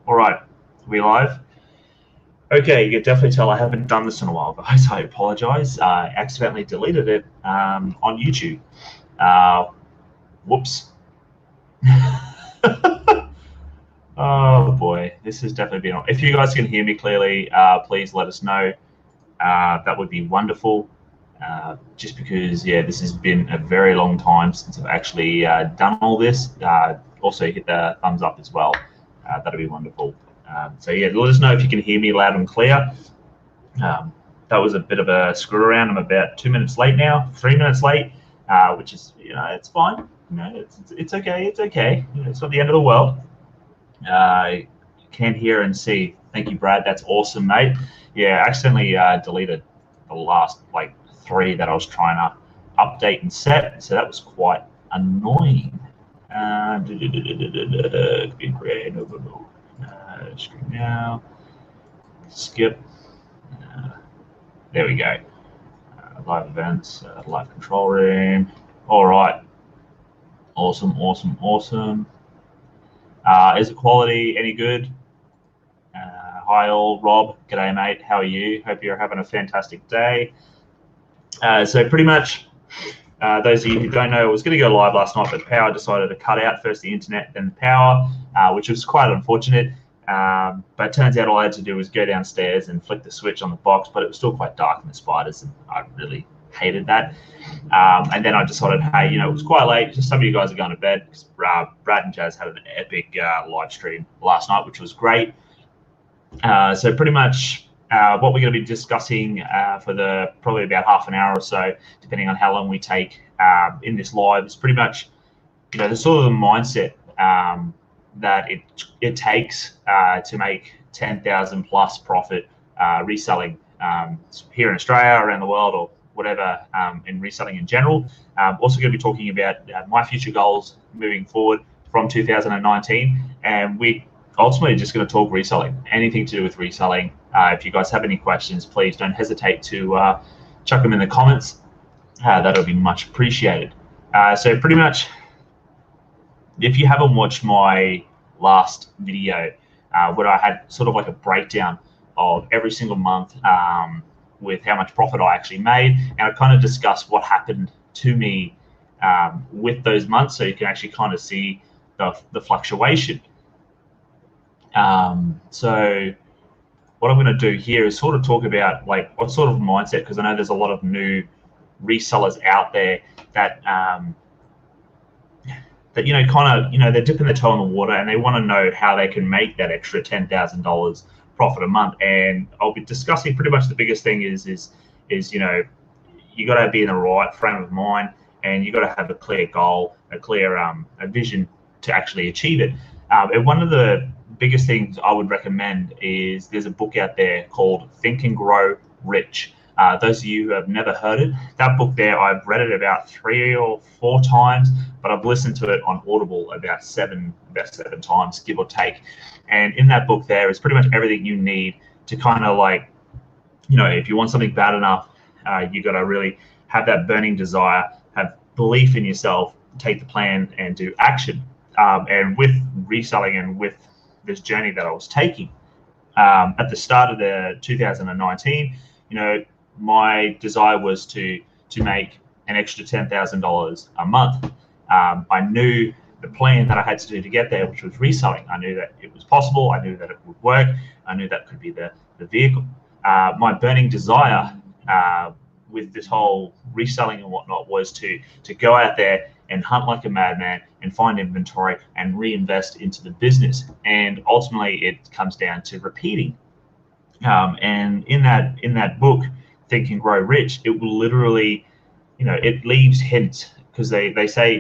All right, are we live? Okay, you can definitely tell I haven't done this in a while, guys. I apologize. I accidentally deleted it on YouTube. Uh, whoops. Oh boy, this has definitely been. If you guys can hear me clearly, please let us know. That would be wonderful. Just because, yeah, this has been a very long time since I've actually done all this. Also, hit the thumbs up as well. That'd be wonderful. So yeah, let us know if you can hear me loud and clear. That was a bit of a screw around. I'm about 2 minutes late now, 3 minutes late, which is, it's fine. It's okay. It's okay. It's not the end of the world. You can hear and see. Thank you, Brad. That's awesome, mate. Yeah, I accidentally deleted the last like 3 that I was trying to update and set, so that was quite annoying. Screen now. Skip. There we go. Live events, live control room. All right. Awesome, awesome, awesome. Is the quality any good? Hi all, Rob. G'day, mate. How are you? Hope you're having a fantastic day. So pretty much, those of you who don't know, I was going to go live last night, but power decided to cut out, first the internet, then the power, which was quite unfortunate. But it turns out all I had to do was go downstairs and flick the switch on the box, but it was still quite dark in the spiders, and I really hated that. And then I decided, hey, it was quite late. Some of you guys are going to bed because Brad and Jazz had an epic live stream last night, which was great. So pretty much what we're going to be discussing for probably about half an hour or so, depending on how long we take in this live, is pretty much, the sort of the mindset that it takes to make 10,000 plus profit reselling here in Australia, around the world, or whatever, in reselling in general. Also going to be talking about my future goals moving forward from 2019, and we ultimately just going to talk reselling, anything to do with reselling. If you guys have any questions, please don't hesitate to chuck them in the comments. That'll be much appreciated. So pretty much, if you haven't watched my last video, where I had sort of like a breakdown of every single month with how much profit I actually made, and I kind of discussed what happened to me with those months, so you can actually kind of see the fluctuation. So what I'm going to do here is sort of talk about like what sort of mindset, because I know there's a lot of new resellers out there that they're dipping their toe in the water and they want to know how they can make that extra $10,000 profit a month. And I'll be discussing pretty much the biggest thing is you got to be in the right frame of mind, and you got to have a clear goal, a clear a vision to actually achieve it. And one of the biggest things I would recommend is there's a book out there called Think and Grow Rich. Those of you who have never heard it, that book there, I've read it about 3 or 4 times, but I've listened to it on Audible about seven times, give or take. And in that book there is pretty much everything you need to kind of like, if you want something bad enough, you got to really have that burning desire, have belief in yourself, take the plan and do action. And with reselling and with this journey that I was taking, at the start of the 2019, my desire was to make an extra $10,000 a month. I knew the plan that I had to do to get there, which was reselling. I knew that it was possible. I knew that it would work. I knew that could be the vehicle. My burning desire with this whole reselling and whatnot was to go out there and hunt like a madman and find inventory and reinvest into the business. And ultimately, it comes down to repeating. And in that book, Think and Grow Rich, it will literally, it leaves hints, because they say,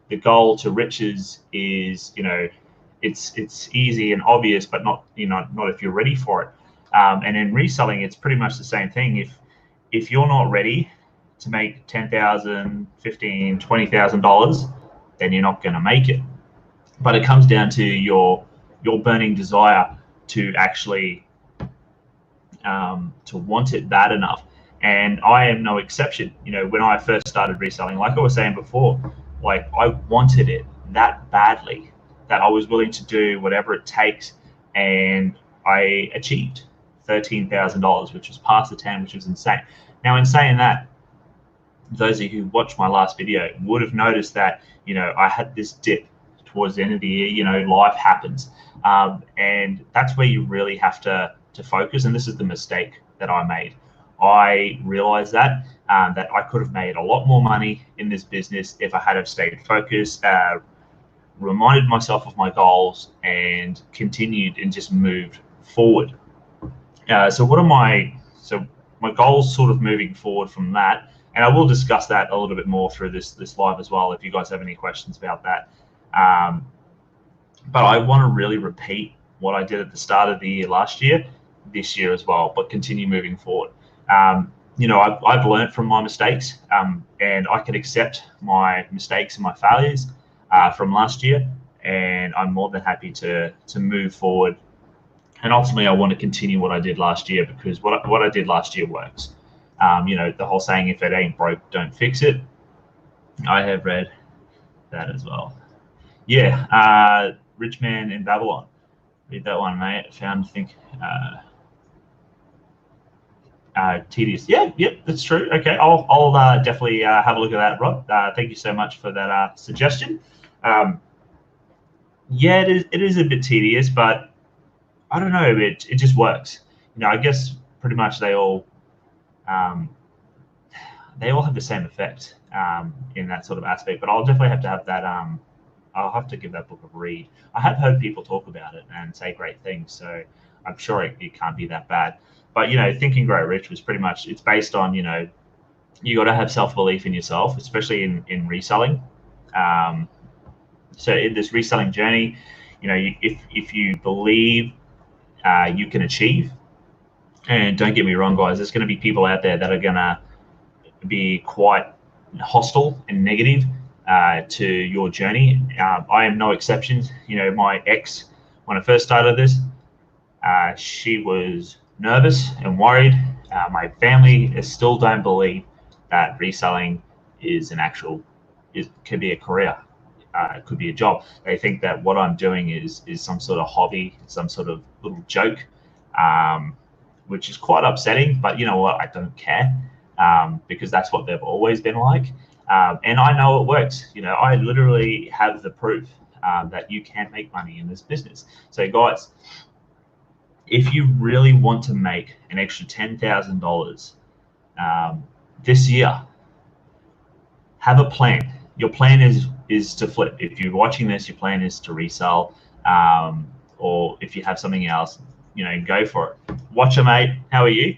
the goal to riches is, it's easy and obvious, but not if you're ready for it. And in reselling, it's pretty much the same thing. If you're not ready to make $10,000, $15,000, $20,000, then you're not going to make it. But it comes down to your burning desire to actually to want it bad enough. And I am no exception. When I first started reselling, like I was saying before, like I wanted it that badly that I was willing to do whatever it takes and I achieved $13,000, which was past the 10, which was insane. Now, in saying that, those of you who watched my last video would have noticed that, I had this dip towards the end of the year. Life happens, and that's where you really have to focus. And this is the mistake that I made. I realized that I could have made a lot more money in this business if I had have stayed focused, reminded myself of my goals, and continued and just moved forward. So my goals sort of moving forward from that, and I will discuss that a little bit more through this live as well if you guys have any questions about that. But I want to really repeat what I did at the start of the year last year, this year as well, but continue moving forward. I've learned from my mistakes, and I can accept my mistakes and my failures from last year, and I'm more than happy to move forward. And ultimately, I want to continue what I did last year, because what I did last year works. The whole saying, if it ain't broke, don't fix it. I have read that as well. Yeah, Rich Man in Babylon. Read that one, mate. Tedious. Yeah, that's true. Okay, I'll definitely have a look at that, Rob. Thank you so much for that suggestion. Yeah, it is a bit tedious, but I don't know. It just works. I guess pretty much they all have the same effect in that sort of aspect. But I'll definitely have to have that. I'll have to give that book a read. I have heard people talk about it and say great things, so I'm sure it can't be that bad. But Think and Grow Rich was pretty much, it's based on you got to have self-belief in yourself, especially in reselling. So in this reselling journey, if you believe you can achieve, and don't get me wrong, guys, there's going to be people out there that are going to be quite hostile and negative to your journey. I am no exception. My ex, when I first started this, she was nervous and worried. My family still don't believe that reselling could be a career. It could be a job. They think that what I'm doing is some sort of hobby, some sort of little joke, which is quite upsetting. But you know what? I don't care, because that's what they've always been like. And I know it works. I literally have the proof that you can make money in this business. So guys, if you really want to make an extra $10,000 this year, have a plan. Your plan is to flip. If you're watching this, your plan is to resell, or if you have something else, go for it. Watcher mate, how are you?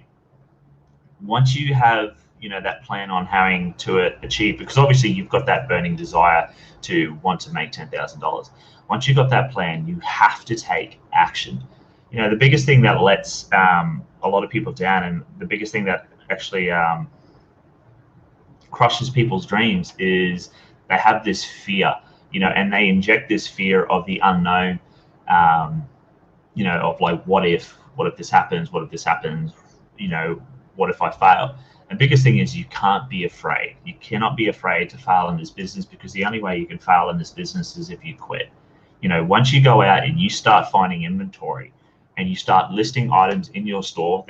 Once you have that plan on how to achieve, because obviously you've got that burning desire to want to make $10,000. Once you've got that plan, you have to take action. The biggest thing that lets a lot of people down, and the biggest thing that actually crushes people's dreams, is they have this fear, and they inject this fear of the unknown, of like, what if this happens? What if this happens? What if I fail? The biggest thing is you can't be afraid. You cannot be afraid to fail in this business, because the only way you can fail in this business is if you quit. Once you go out and you start finding inventory, and you start listing items in your store,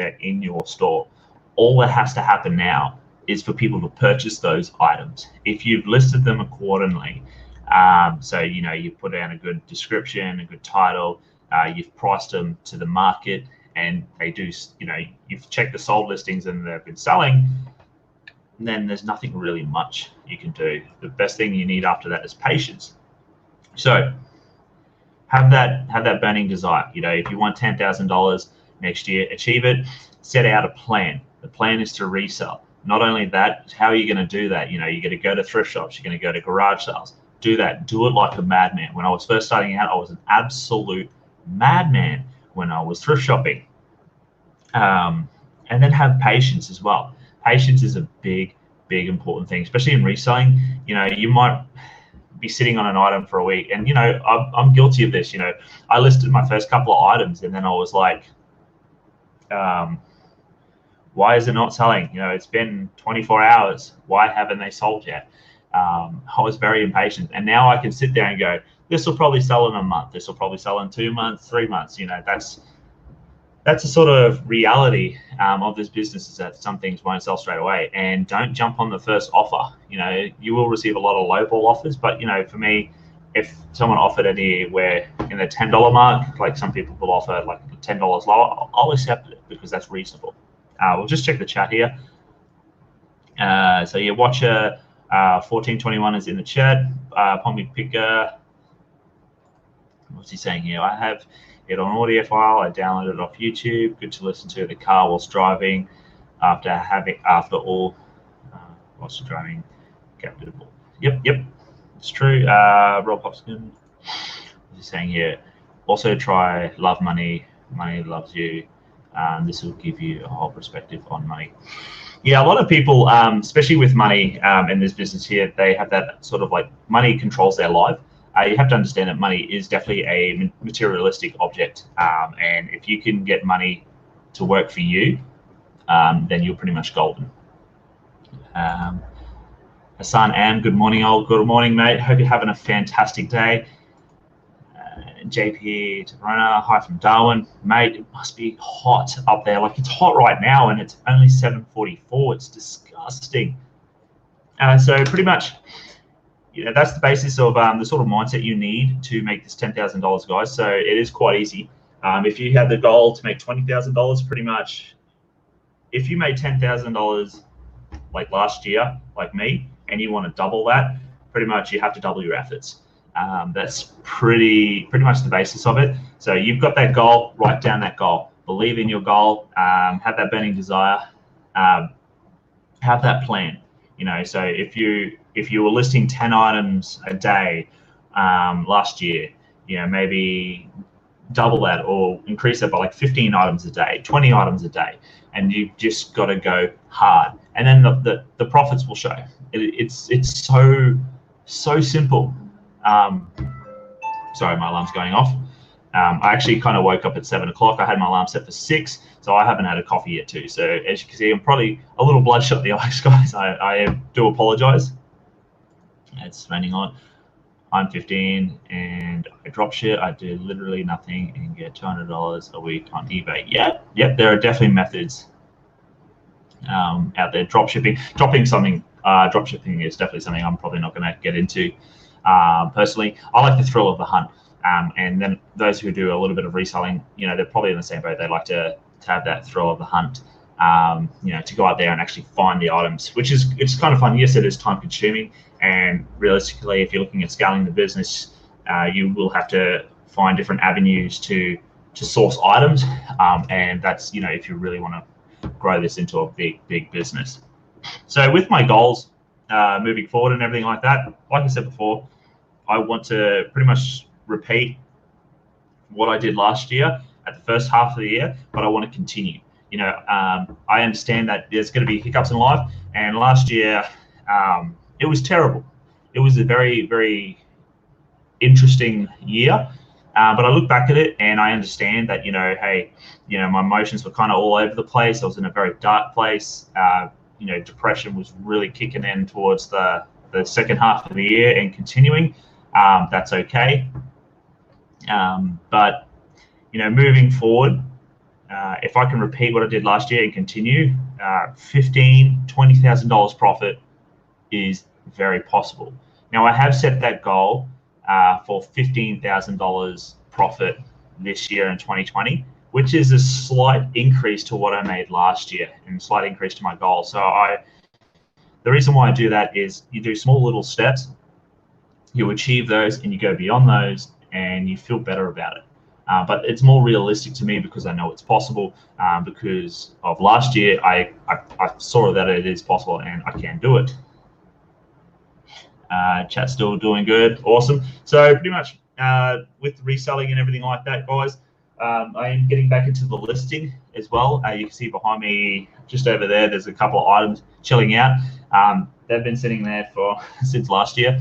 all that has to happen now is for people to purchase those items. If you've listed them accordingly, so you put down a good description, a good title, you've priced them to the market, and they do, you've checked the sold listings and they've been selling, then there's nothing really much you can do. The best thing you need after that is patience. So have that burning desire. If you want $10,000 next year, achieve it. Set out a plan. The plan is to resell. Not only that, how are you going to do that? You're going to go to thrift shops. You're going to go to garage sales. Do that. Do it like a madman. When I was first starting out, I was an absolute madman when I was thrift shopping. And then have patience as well. Patience is a big important thing, especially in reselling. You might be sitting on an item for a week, and I'm guilty of this. I listed my first couple of items, and then I was like, why is it not selling? It's been 24 hours. Why haven't they sold yet? I was very impatient, and now I can sit there and go, this will probably sell in a month. This will probably sell in 2 months, 3 months. You know, that's a sort of reality of this business, is that some things won't sell straight away. And don't jump on the first offer. You know, you will receive a lot of lowball offers, but you know, for me, if someone offered anywhere in the $10 mark, like some people will offer like $10 lower, I'll accept it because that's reasonable. We'll just check the chat here. So yeah, Watcher 1421 is in the chat. Pommy Picker, what's he saying here? I have it on audio file. I downloaded it off YouTube. Good to listen to in the car whilst driving. After all, whilst driving, captable. Yep, it's true. Rob Hopkins, what's he saying here? Also try love money. Money loves you. This will give you a whole perspective on money. Yeah, a lot of people, especially with money in this business here, they have that sort of like money controls their life. You have to understand that money is definitely a materialistic object, and if you can get money to work for you, then you're pretty much golden. Hassan good morning, good morning, mate. Hope you're having a fantastic day. JP Torona, hi from Darwin, mate. It must be hot up there. Like, it's hot right now, and it's only 7:44. It's disgusting. So pretty much, you know, that's the basis of the sort of mindset you need to make this $10,000, guys. So it is quite easy. If you have the goal to make $20,000, pretty much, if you made $10,000 like last year, like me, and you want to double that, pretty much you have to double your efforts. That's pretty much the basis of it. So you've got that goal, write down that goal, believe in your goal, have that burning desire, have that plan. You know, so if you were listing 10 items a day last year, you know, maybe double that or increase that by like 15 items a day, 20 items a day, and you've just got to go hard, and then the profits will show. It's so simple. Sorry, my alarm's going off. I actually kind of woke up at 7 o'clock. I had my alarm set for 6, so I haven't had a coffee yet too. So as you can see, I'm probably a little bloodshot in the eyes, guys. I do apologize. It's raining on. I'm 15 and I drop shit. I do literally nothing and get $200 a week on eBay. Yep. There are definitely methods out there. Dropshipping is definitely something I'm probably not going to get into. Personally, I like the thrill of the hunt. And then those who do a little bit of reselling, you know, they're probably in the same boat. They like to have that thrill of the hunt, you know, to go out there and actually find the items, which is, it's kind of fun. Yes, it is time consuming. And realistically, if you're looking at scaling the business, you will have to find different avenues to source items. And that's, you know, if you really want to grow this into a big business. So with my goals moving forward and everything like that, like I said before, I want to pretty much repeat what I did last year at the first half of the year, but I want to continue. You know, I understand that there's going to be hiccups in life, and last year it was terrible. It was a very, very interesting year, but I look back at it and I understand that, you know, hey, you know, my emotions were kind of all over the place. I was in a very dark place. You know, depression was really kicking in towards the second half of the year and continuing. That's okay. But, you know, moving forward, if I can repeat what I did last year and continue, $15,000, $20,000 profit is very possible. Now, I have set that goal for $15,000 profit this year in 2020, which is a slight increase to what I made last year and a slight increase to my goal. So the reason why I do that is you do small little steps, you achieve those, and you go beyond those, and you feel better about it. But it's more realistic to me because I know it's possible. Because of last year, I saw that it is possible and I can do it. Chat's still doing good. Awesome. So pretty much with reselling and everything like that, guys, I am getting back into the listing as well. You can see behind me, just over there, there's a couple of items chilling out. They've been sitting there since last year.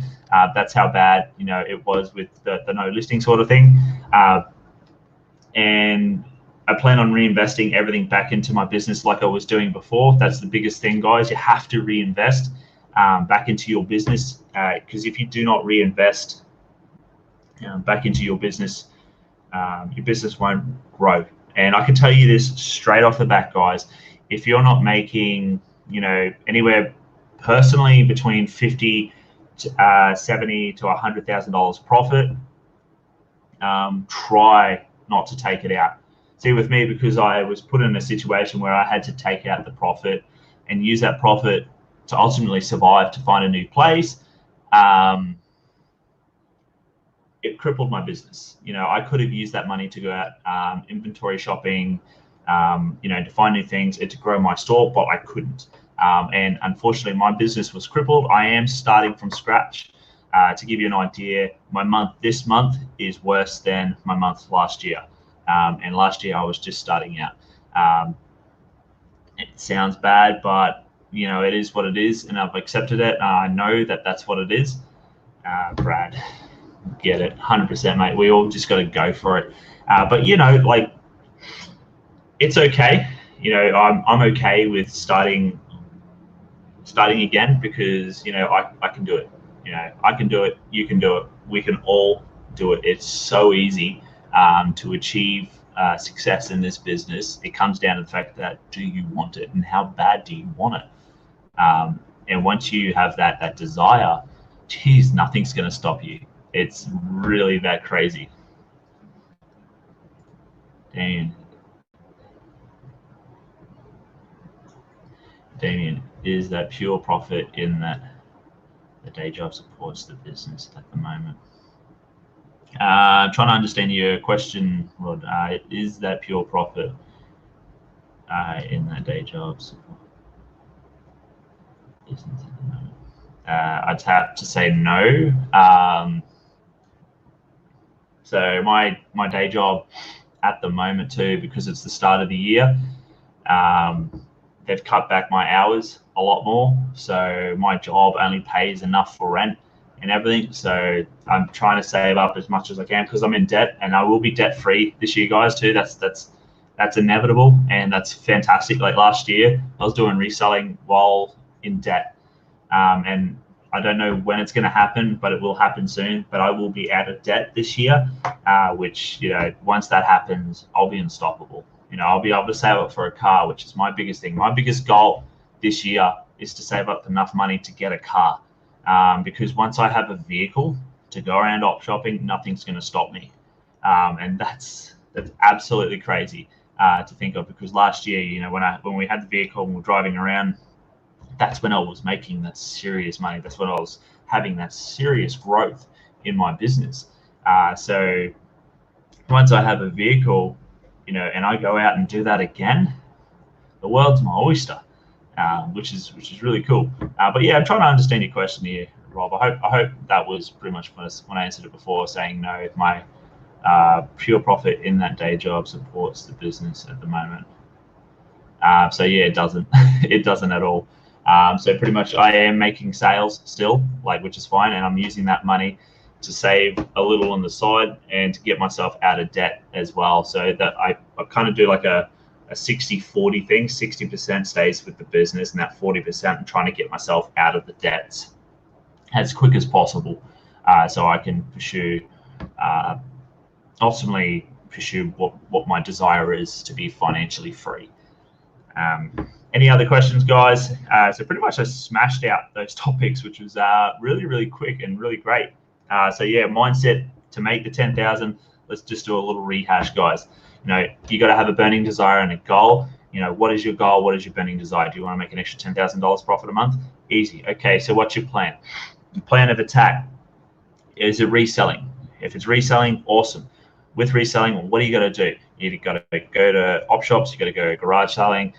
That's how bad, you know, it was with the no listing sort of thing. And I plan on reinvesting everything back into my business like I was doing before. That's the biggest thing, guys. You have to reinvest back into your business, because if you do not reinvest back into your business won't grow. And I can tell you this straight off the bat, guys. If you're not making, anywhere personally between 50 to 70 to $100,000 profit, try not to take it out. See, with me, because I was put in a situation where I had to take out the profit and use that profit to ultimately survive, to find a new place, it crippled my business. I could have used that money to go out inventory shopping, to find new things and to grow my store, but I couldn't. And unfortunately, my business was crippled. I am starting from scratch. To give you an idea, my month this month is worse than my month last year. And last year I was just starting out. It sounds bad, but it is what it is, and I've accepted it. I know that that's what it is. Brad, get it, 100%, mate. We all just got to go for it. But it's okay. I'm okay with starting again, because I can do it. I can do it. You can do it. We can all do it. It's so easy to achieve success in this business. It comes down to the fact that, do you want it, and how bad do you want it? And once you have that desire, geez, nothing's going to stop you. It's really that crazy. Damien, is that pure profit in that the day job supports the business at the moment? Trying to understand your question, Rod. Is that pure profit in that day job support business at the moment? I'd have to say no. So my day job at the moment too, because it's the start of the year, they've cut back my hours a lot more. So my job only pays enough for rent and everything. So I'm trying to save up as much as I can, because I'm in debt, and I will be debt free this year, guys, too. That's inevitable, and that's fantastic. Like last year, I was doing reselling while in debt, and I don't know when it's going to happen, but it will happen soon. But I will be out of debt this year, which, once that happens, I'll be unstoppable. I'll be able to save up for a car, which is my biggest thing. My biggest goal this year is to save up enough money to get a car, because once I have a vehicle to go around op shopping, nothing's going to stop me. And that's absolutely crazy to think of, because last year, when we had the vehicle and we're driving around, that's when I was making that serious money. That's when I was having that serious growth in my business. So once I have a vehicle, and I go out and do that again, the world's my oyster, which is really cool. But yeah, I'm trying to understand your question here, Rob. I hope that was pretty much when I answered it before, saying no, if my pure profit in that day job supports the business at the moment. So yeah, it doesn't. It doesn't at all. So pretty much I am making sales still, which is fine, and I'm using that money to save a little on the side and to get myself out of debt as well. So that I kind of do like a 60-40 thing. 60% stays with the business, and that 40% I'm trying to get myself out of the debts as quick as possible, so I can ultimately pursue what my desire is, to be financially free. Any other questions, guys? So pretty much I smashed out those topics, which was really, really quick and really great. So yeah, mindset to make the 10,000. Let's just do a little rehash, guys. You got to have a burning desire and a goal. What is your goal? What is your burning desire? Do you want to make an extra $10,000 profit a month? Easy. Okay, so what's your plan? Your plan of attack. Is it reselling? If it's reselling, awesome. With reselling, what do you got to do? You got to go to op shops. You got to go garage selling.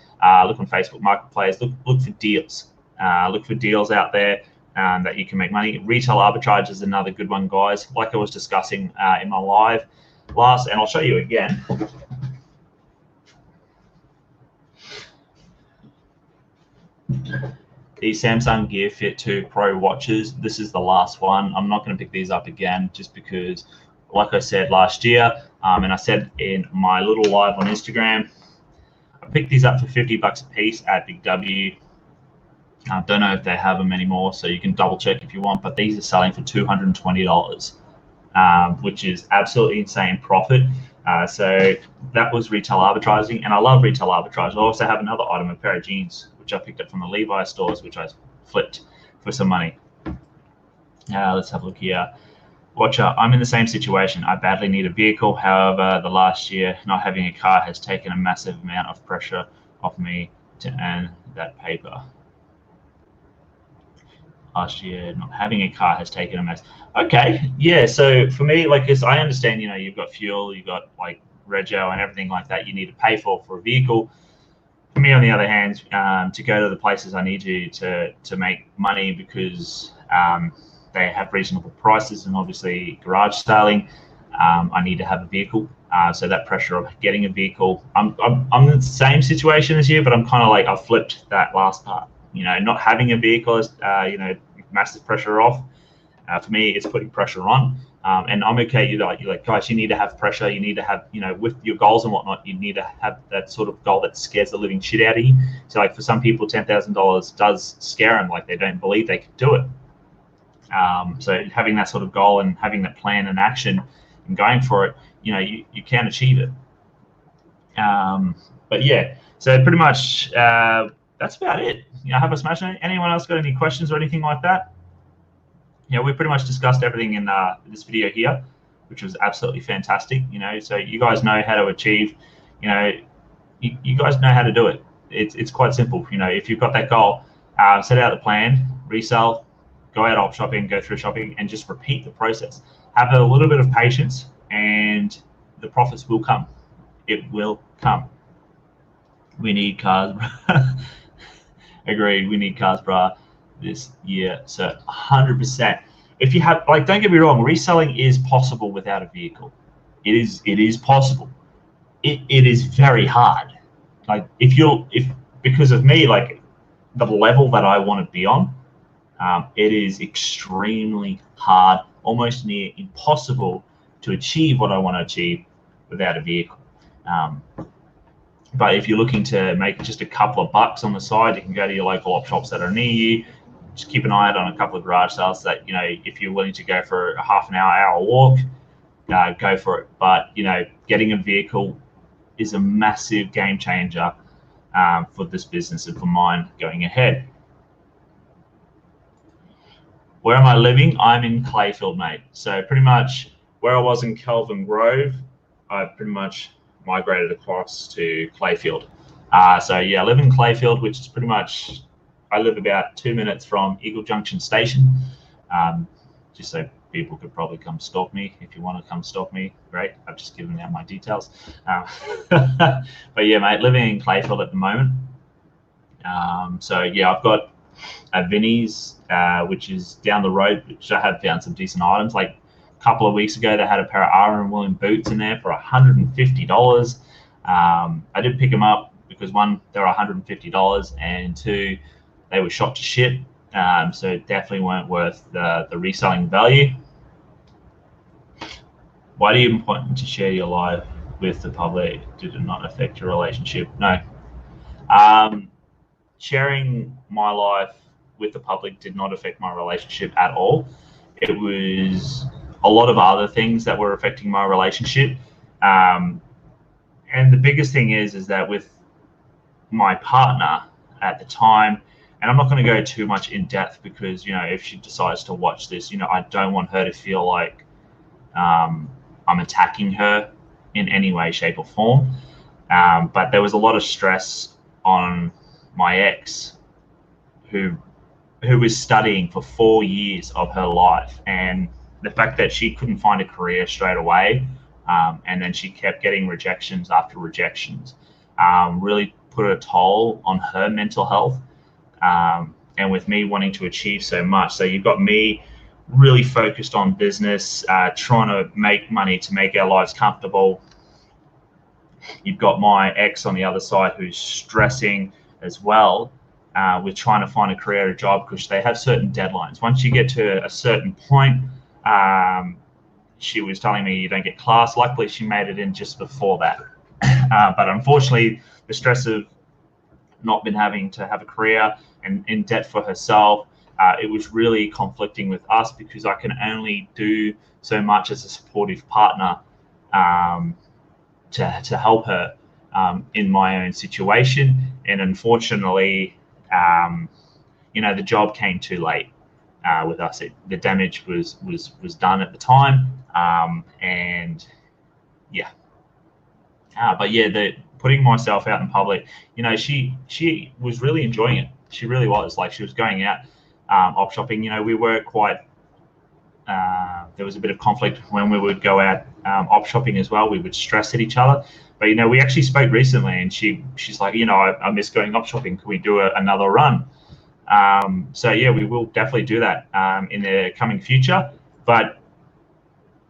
Look on Facebook Marketplace. Look for deals. Look for deals out there that you can make money. Retail arbitrage is another good one, guys. Like I was discussing in my live last, and I'll show you again. These Samsung Gear Fit 2 Pro watches. This is the last one. I'm not going to pick these up again, just because, like I said last year, and I said in my little live on Instagram, I picked these up for $50 a piece at Big W. I don't know if they have them anymore, so you can double check if you want, but these are selling for $220. which is absolutely insane profit. So that was retail arbitraging, and I love retail arbitrage. I also have another item, a pair of jeans, which I picked up from the Levi stores, which I flipped for some money. Let's have a look here. Watcher, I'm in the same situation. I badly need a vehicle. However, the last year, not having a car has taken a massive amount of pressure off me to earn that paper. Last year, not having a car has taken a mess. Okay, yeah. So for me, like, cause I understand, you know, you've got fuel, you've got like rego and everything like that. You need to pay for a vehicle. For me, on the other hand, to go to the places I need to make money because they have reasonable prices, and obviously garage selling, I need to have a vehicle. So that pressure of getting a vehicle, I'm in the same situation as you, but I'm kind of like, I've flipped that last part. You know, not having a vehicle is, you know, massive pressure off. For me, it's putting pressure on. And I'm okay. You're like, guys, you need to have pressure. You need to have, you know, with your goals and whatnot, you need to have that sort of goal that scares the living shit out of you. So like for some people, $10,000 does scare them. Like they don't believe they can do it. So having that sort of goal and having that plan and action and going for it, you know, you can achieve it. But yeah, so pretty much that's about it. You know, have a smash it. Anyone else got any questions or anything like that? Yeah, we pretty much discussed everything in this video here, which was absolutely fantastic. You know, so you guys know how to achieve, you know, you guys know how to do it. It's quite simple. You know, if you've got that goal, set out the plan, resell, go out op shopping, go through shopping, and just repeat the process. Have a little bit of patience, and the profits will come. It will come. We need cars. Agreed. We need cars, brah, this year. So 100%. If you have, like, don't get me wrong, reselling is possible without a vehicle. It is possible. It is very hard. Like if because of me, like the level that I want to be on, it is extremely hard, almost near impossible to achieve what I want to achieve without a vehicle. But if you're looking to make just a couple of bucks on the side, you can go to your local op shops that are near you. Just keep an eye out on a couple of garage sales that, you know, if you're willing to go for a half an hour walk, go for it. But, you know, getting a vehicle is a massive game changer for this business and for mine going ahead. Where am I living? I'm in Clayfield, mate. So pretty much where I was in Kelvin Grove, I pretty much migrated across to Clayfield. So yeah, I live in Clayfield, which is pretty much, I live about 2 minutes from Eagle Junction Station. Just so people could probably come stalk me. If you want to come stalk me, great. I've just given out my details. But yeah, mate, living in Clayfield at the moment. So yeah, I've got a Vinnie's, which is down the road, which I have found some decent items. Like a couple of weeks ago, they had a pair of R & William boots in there for $150. I did pick them up because one, they were $150, and two, they were shot to shit. So definitely weren't worth the reselling value. Why do you want to share your life with the public? Did it not affect your relationship? No. Sharing my life with the public did not affect my relationship at all. It was a lot of other things that were affecting my relationship. And the biggest thing is that with my partner at the time, and I'm not going to go too much in depth because, you know, if she decides to watch this, you know, I don't want her to feel like I'm attacking her in any way, shape or form. But there was a lot of stress on my ex who was studying for 4 years of her life, and the fact that she couldn't find a career straight away, and then she kept getting rejections after rejections, really put a toll on her mental health. And with me wanting to achieve so much, so you've got me really focused on business, trying to make money to make our lives comfortable. You've got my ex on the other side who's stressing as well with trying to find a career or job, because they have certain deadlines. Once you get to a certain point, she was telling me you don't get class. Luckily, she made it in just before that. But unfortunately, the stress of not been having to have a career and in debt for herself, it was really conflicting with us because I can only do so much as a supportive partner to help her in my own situation. And unfortunately, the job came too late with us. The damage was done at the time, and yeah. But yeah, putting myself out in public, she was really enjoying it. She really was. Like, she was going out op shopping. We were quite. There was a bit of conflict when we would go out op shopping as well. We would stress at each other. But we actually spoke recently, and she's like, I miss going op shopping. Can we do another run? So yeah, we will definitely do that in the coming future. But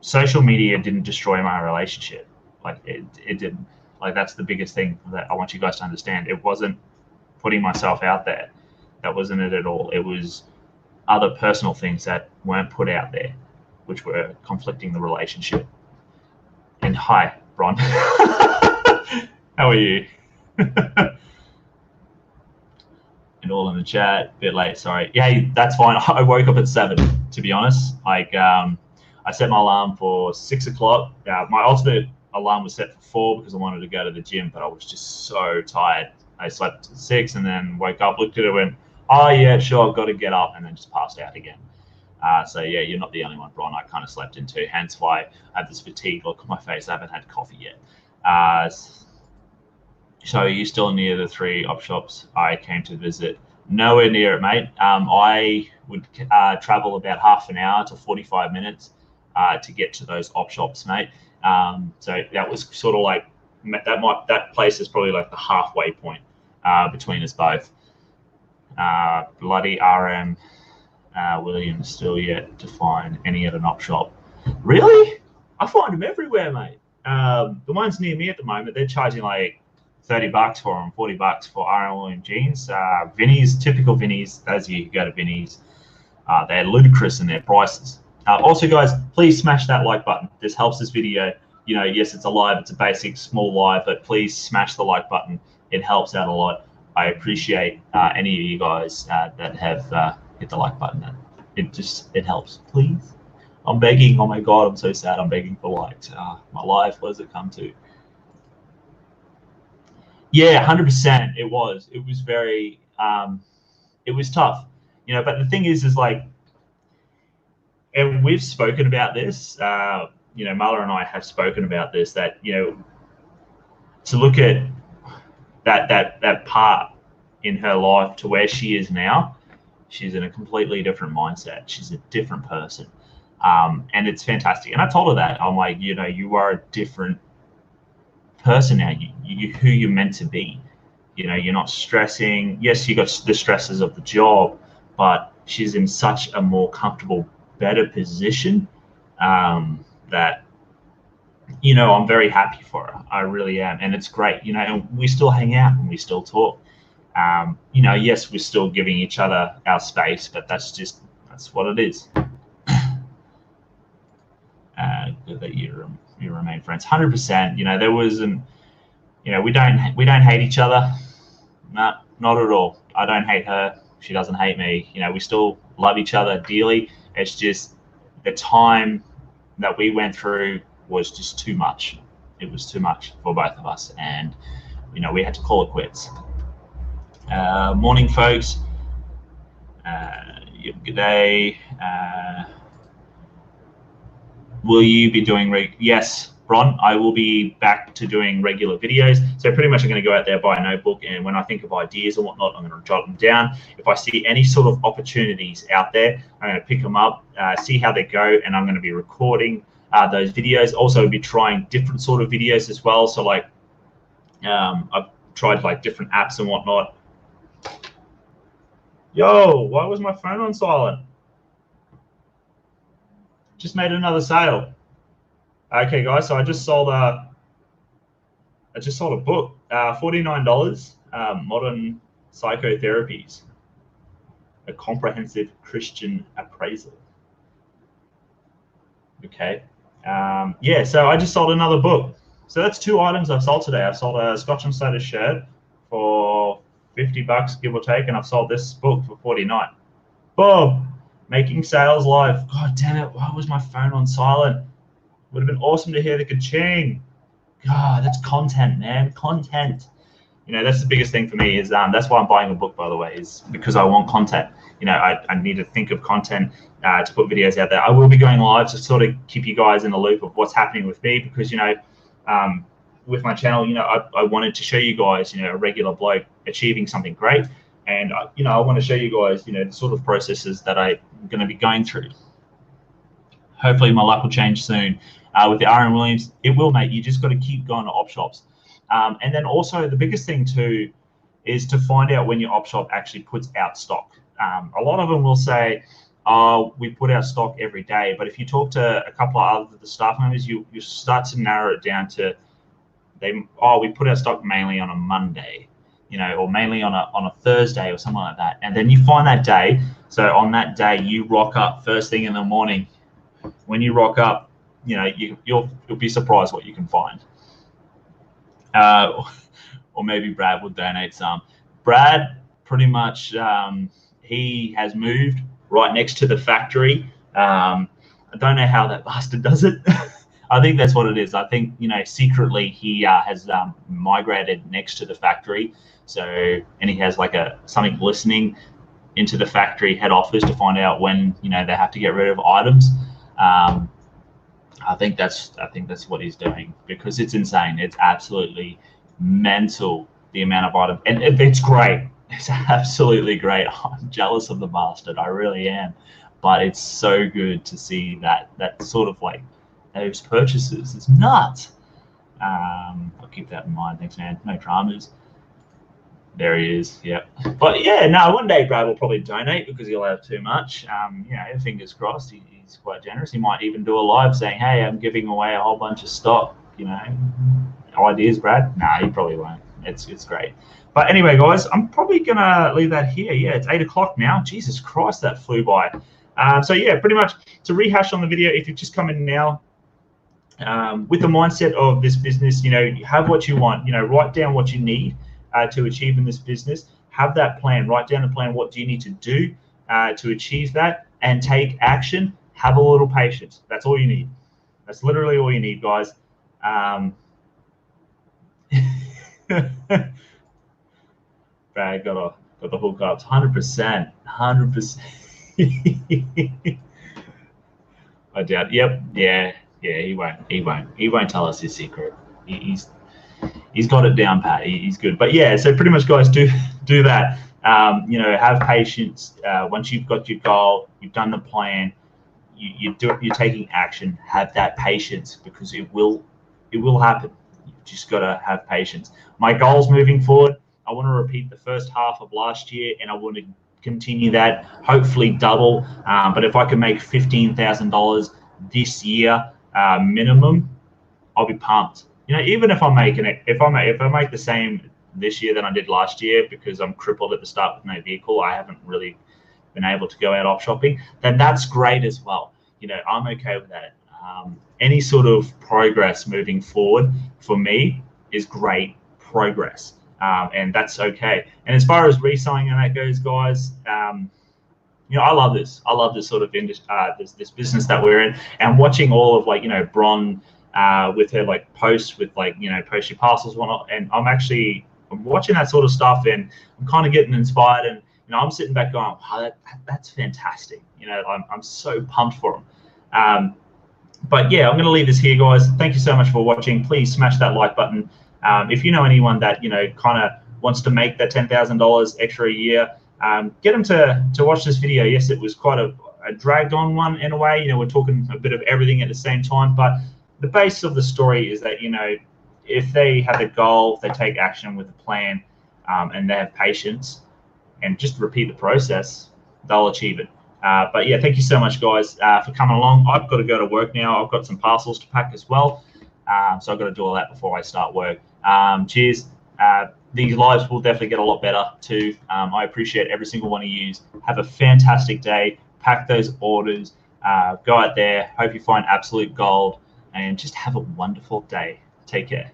social media didn't destroy my relationship. Like, it didn't. Like, that's the biggest thing that I want you guys to understand. It wasn't putting myself out there. That wasn't it at all. It was other personal things that weren't put out there, which were conflicting the relationship. And hi, Bron. How are you? And all in the chat. Bit late, sorry. Yeah, that's fine. I woke up at 7, to be honest. Like, I set my alarm for 6 o'clock. My ultimate alarm was set for 4 because I wanted to go to the gym, but I was just so tired. I slept at 6 and then woke up, looked at it, went, oh yeah, sure, I've got to get up, and then just passed out again. So yeah, you're not the only one, Bron. I kind of slept in too, hence why I have this fatigue look on my face. I haven't had coffee yet. So are you still near the 3 op shops I came to visit? Nowhere near it, mate. I would travel about half an hour to 45 minutes to get to those op shops, mate. So that was sort of like that place is probably like the halfway point between us both. Bloody RM Williams still yet to find any at an op shop. Really? I find them everywhere, mate. The ones near me at the moment, they're charging like $30 for them, $40 for RM Williams jeans. Vinnie's, typical Vinnie's, as you go to Vinnie's, they're ludicrous in their prices. Also, guys, please smash that like button. This helps this video. Yes, it's a live, it's a basic small live, but please smash the like button. It helps out a lot. I appreciate any of you guys that have hit the like button. It helps. Please, I'm begging. Oh my God, I'm so sad. I'm begging for likes. My life, what does it come to? Yeah, 100%. It was very. It was tough, But the thing is like, and we've spoken about this. Marla and I have spoken about this. That to look at that part in her life to where she is now, she's in a completely different mindset. She's a different person, and it's fantastic. And I told her that. I'm like, you are a different person now. You who you're meant to be. You're not stressing. Yes, you got the stresses of the job, but she's in such a more comfortable, better position that I'm very happy for her. I really am, and it's great. And we still hang out and we still talk. Yes, we're still giving each other our space, but that's what it is. Good that you remain friends. 100%. There wasn't. We don't hate each other. No, not at all. I don't hate her. She doesn't hate me. We still love each other dearly. It's just the time that we went through was just too much. It was too much for both of us, and we had to call it quits. Morning, folks. Good day. Will you be doing yes, Bron, I will be back to doing regular videos. So pretty much I'm going to go out there, buy a notebook, and when I think of ideas or whatnot, I'm going to jot them down. If I see any sort of opportunities out there, I'm going to pick them up, see how they go, and I'm going to be recording those videos. Also, be trying different sort of videos as well. So like, I've tried like different apps and whatnot. Yo, why was my phone on silent? Just made another sale. Okay, guys, so I just sold a book, $49, Modern Psychotherapies, a comprehensive Christian appraisal. Okay, yeah, so I just sold another book. So that's 2 items I've sold today. I've sold a Scotch and Soda shirt for $50, give or take, and I've sold this book for $49. Bob, making sales live. God damn it, why was my phone on silent? Would have been awesome to hear the ka-ching. God, that's content, man, content. You know, that's the biggest thing for me is that's why I'm buying a book, by the way, is because I want content. You know, I need to think of content to put videos out there. I will be going live to sort of keep you guys in the loop of what's happening with me because, you know, with my channel, you know, I wanted to show you guys, you know, a regular bloke achieving something great. And, you know, I want to show you guys, you know, the sort of processes that I'm going to be going through. Hopefully my luck will change soon. With the R.M. Williams, it will, mate. You just got to keep going to op shops. And then also the biggest thing too is to find out when your op shop actually puts out stock. A lot of them will say, oh, we put out stock every day. But if you talk to a couple of other staff members, you start to narrow it down to we put our stock mainly on a Monday, you know, or mainly on a Thursday or something like that. And then you find that day. So on that day, you rock up first thing in the morning. When you rock up, you know, you'll be surprised what you can find. Or maybe Brad will donate some. Brad, pretty much, he has moved right next to the factory. I don't know how that bastard does it. I think that's what it is. I think, you know, secretly he has migrated next to the factory. So, and he has like something listening into the factory head office to find out when, you know, they have to get rid of items. I think that's what he's doing because it's insane. It's absolutely mental, the amount of items, and it's great. It's absolutely great. I'm jealous of the bastard. I really am. But it's so good to see that sort of like those purchases. It's nuts. I'll keep that in mind. Thanks, man. No dramas. There he is. Yep. But yeah, no, one day Brad will probably donate because he'll have too much. You know, fingers crossed. He's quite generous. He might even do a live saying, "Hey, I'm giving away a whole bunch of stock." You know, ideas, Brad? Nah, he probably won't. It's great. But anyway, guys, I'm probably gonna leave that here. Yeah, it's 8 o'clock now. Jesus Christ, that flew by. So yeah, pretty much to rehash on the video. If you've just come in now, with the mindset of this business, you know, you have what you want. You know, write down what you need to achieve in this business. Have that plan. Write down a plan. What do you need to do to achieve that? And take action. Have a little patience. That's all you need. That's literally all you need, guys. Brad got the hookups. 100%. 100%. I doubt. Yep. Yeah. He won't tell us his secret. He's got it down pat. He's good. But yeah, so pretty much, guys, do that. You know, have patience. Once you've got your goal, you've done the plan, you're taking action. Have that patience because it will happen. You've just got to have patience. My goals moving forward, I want to repeat the first half of last year, and I want to continue that. Hopefully double. But if I can make $15,000 this year minimum, I'll be pumped. You know, even if I'm making it, if I make the same this year than I did last year because I'm crippled at the start with no vehicle, I haven't really been able to go out op shopping, then that's great as well. You know, I'm okay with that. Any sort of progress moving forward for me is great progress, and that's okay. And as far as reselling and that goes, guys, you know, I love this. I love this sort of this business that we're in, and watching all of, like, you know, Bron with her like posts with, like, you know, post your parcels and whatnot, and I'm watching that sort of stuff, and I'm kind of getting inspired, and you know, I'm sitting back going, wow, that's fantastic. You know, I'm so pumped for them. But yeah, I'm going to leave this here, guys. Thank you so much for watching. Please smash that like button. If you know anyone that, you know, kind of wants to make that $10,000 extra a year, get them to watch this video. Yes, it was quite a dragged on one in a way. You know, we're talking a bit of everything at the same time, but the base of the story is that, you know, if they have a goal, if they take action with a plan, and they have patience and just repeat the process, they'll achieve it. But yeah, thank you so much, guys, for coming along. I've got to go to work now. I've got some parcels to pack as well. So I've got to do all that before I start work. Cheers. These lives will definitely get a lot better too. I appreciate every single one of you. Have a fantastic day. Pack those orders. Go out there. Hope you find absolute gold, and just have a wonderful day. Take care.